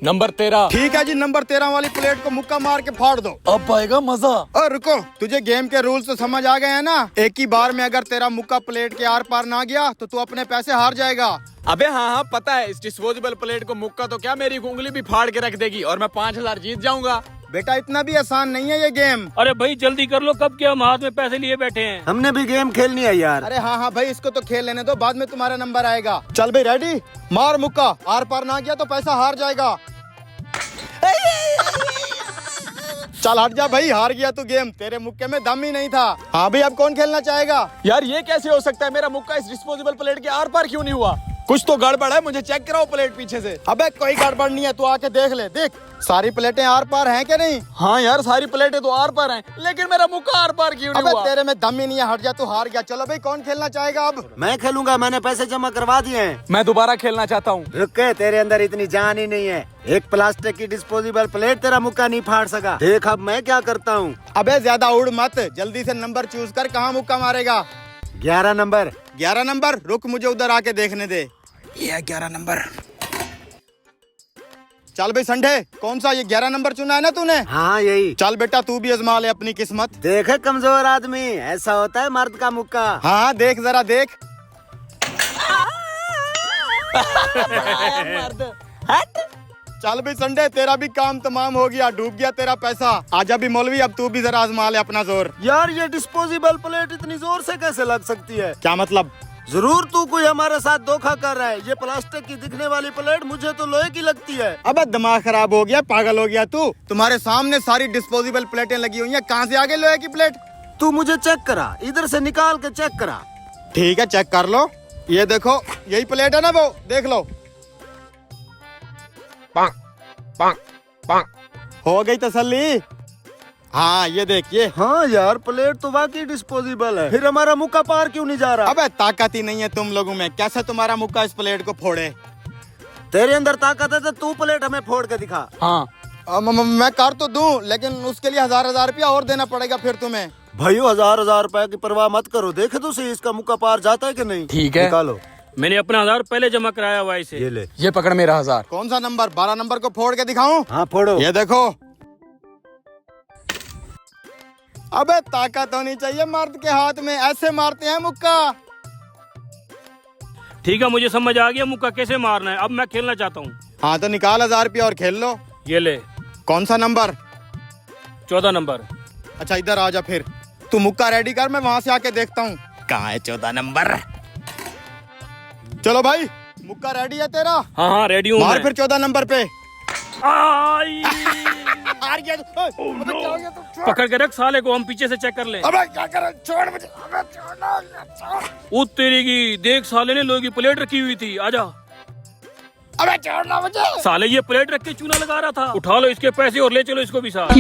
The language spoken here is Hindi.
नंबर 13। ठीक है जी, नंबर 13 वाली प्लेट को मुक्का मार के फाड़ दो। अब आएगा मजा। और रुको, तुझे गेम के रूल्स तो समझ आ गए हैं ना। एक ही बार में अगर तेरा मुक्का प्लेट के आर पार ना गया तो तू अपने पैसे हार जाएगा। अबे हाँ पता है, इस डिस्पोजेबल प्लेट को मुक्का तो क्या मेरी उंगली भी फाड़ के रख देगी और मैं 5000 जीत जाऊंगा। बेटा इतना भी आसान नहीं है ये गेम। अरे भाई जल्दी कर लो, कब क्या हम हाथ में पैसे लिए बैठे हैं। हमने भी गेम खेलनी है यार। अरे हाँ भाई, इसको तो खेल लेने दो, बाद में तुम्हारा नंबर आएगा। चल भाई रेडी, मार मुक्का, आर पार ना गया तो पैसा हार जाएगा। चल हट जा भाई, हार गया तू गेम, तेरे मुक्के में दम ही नहीं था। हाँ भाई, अब कौन खेलना चाहेगा? यार ये कैसे हो सकता है, मेरा मुक्का इस डिस्पोजेबल प्लेट के आर पार क्यों नहीं हुआ? कुछ तो गड़बड़ है, मुझे चेक कराओ प्लेट पीछे से। अबे कोई गड़बड़ नहीं है, तू आके देख ले, देख सारी प्लेटें आर पार हैं क्या नहीं? हाँ यार सारी प्लेटें तो आर पार हैं, लेकिन मेरा मुक्का आर पार क्यों नहीं अबे हुआ? तेरे में दम ही नहीं है, हट जा, तू हार गया। चलो भाई, कौन खेलना चाहेगा अब? मैं खेलूंगा, मैंने पैसे जमा करवा दिए हैं। मैं दोबारा खेलना चाहता हूँ। रुक के, तेरे अंदर इतनी जान ही नहीं है। एक प्लास्टिक की डिस्पोजेबल प्लेट तेरा मुक्का नहीं फाड़ सका। देख अब मैं क्या करता हूँ। अबे ज्यादा उड़ मत, जल्दी से नंबर चूज कर, कहाँ मुक्का मारेगा? 11 नंबर। 11 नंबर, रुक मुझे उधर आके देखने दे। ये 11 नंबर। चल भाई संडे, कौन सा ये 11 नंबर चुना है ना तूने? हाँ यही। चल बेटा तू भी आजमा ले अपनी किस्मत। देखे कमजोर आदमी, ऐसा होता है मर्द का मुक्का। हाँ देख जरा देख। चल भाई संडे, तेरा भी काम तमाम हो गया, डूब गया तेरा पैसा। आजा भी मौलवी, अब तू भी जरा आजमा ले अपना जोर। यार ये डिस्पोजेबल प्लेट इतनी जोर से कैसे लग सकती है? क्या मतलब? जरूर तू कोई हमारे साथ धोखा कर रहा है। ये प्लास्टिक की दिखने वाली प्लेट मुझे तो लोहे की लगती है। अबे दिमाग खराब हो गया, पागल हो गया तू? तुम्हारे सामने सारी डिस्पोजेबल प्लेटें लगी हुई हैं, कहाँ से आ गई लोहे की प्लेट? तू मुझे चेक करा, इधर से निकाल के चेक करा। ठीक है, चेक कर लो। ये देखो, यही प्लेट है ना, वो देख लो। हो गई तसल्ली? हाँ ये देखिए। हाँ यार, प्लेट तो वाकई डिस्पोजेबल है। फिर हमारा मुक्का पार क्यों नहीं जा रहा? अबे ताकत ही नहीं है तुम लोगों में, कैसे तुम्हारा मुक्का इस प्लेट को फोड़े? तेरे अंदर ताकत है तो तू प्लेट हमें फोड़ के दिखा। हाँ मैं कर तो दूं, लेकिन उसके लिए 1000 रुपया और देना पड़ेगा फिर तुम्हें। भाइयों 1000 रुपए की परवाह मत करो, देखे तो सही इसका मुक्का पार जाता है कि नहीं। ठीक है, निकालो। मैंने अपना 1000 पहले जमा कराया हुआ इसे। ये ले। ये पकड़ मेरा 1000। कौन सा नंबर? 12 नंबर को फोड़ के दिखाऊं? हाँ फोड़ो। ये देखो। अबे ताकत होनी चाहिए मर्द के हाथ में, ऐसे मारते हैं मुक्का। ठीक है, मुझे समझ आ गया मुक्का कैसे मारना है। अब मैं खेलना चाहता हूँ। हाँ तो निकाल 1000 रुपया और खेल लो। ये ले। कौन सा नंबर? 14 नंबर। अच्छा इधर आ जा, फिर तू मुक्का रेडी कर, मैं वहाँ से आके देखता हूँ कहाँ है 14 नंबर। चलो भाई, मुक्का रेडी है तेरा? हाँ रेडी हूँ। मार फिर 14 नंबर पे। आई। हार गया तू। अबे क्या हो गया तू? छोड़। पकड़ के रख साले को, हम पीछे से चेक कर ले। अबे क्या कर रहा है? छोड़ मुझे। अबे छोड़। वो तेरी की, देख साले ने लोहे की प्लेट रखी हुई थी। आजा। अबे छोड़ना मुझे। साले ये प्लेट रख के चूना लगा रहा था। उठा लो इसके पैसे और ले चलो इसको भी साथ।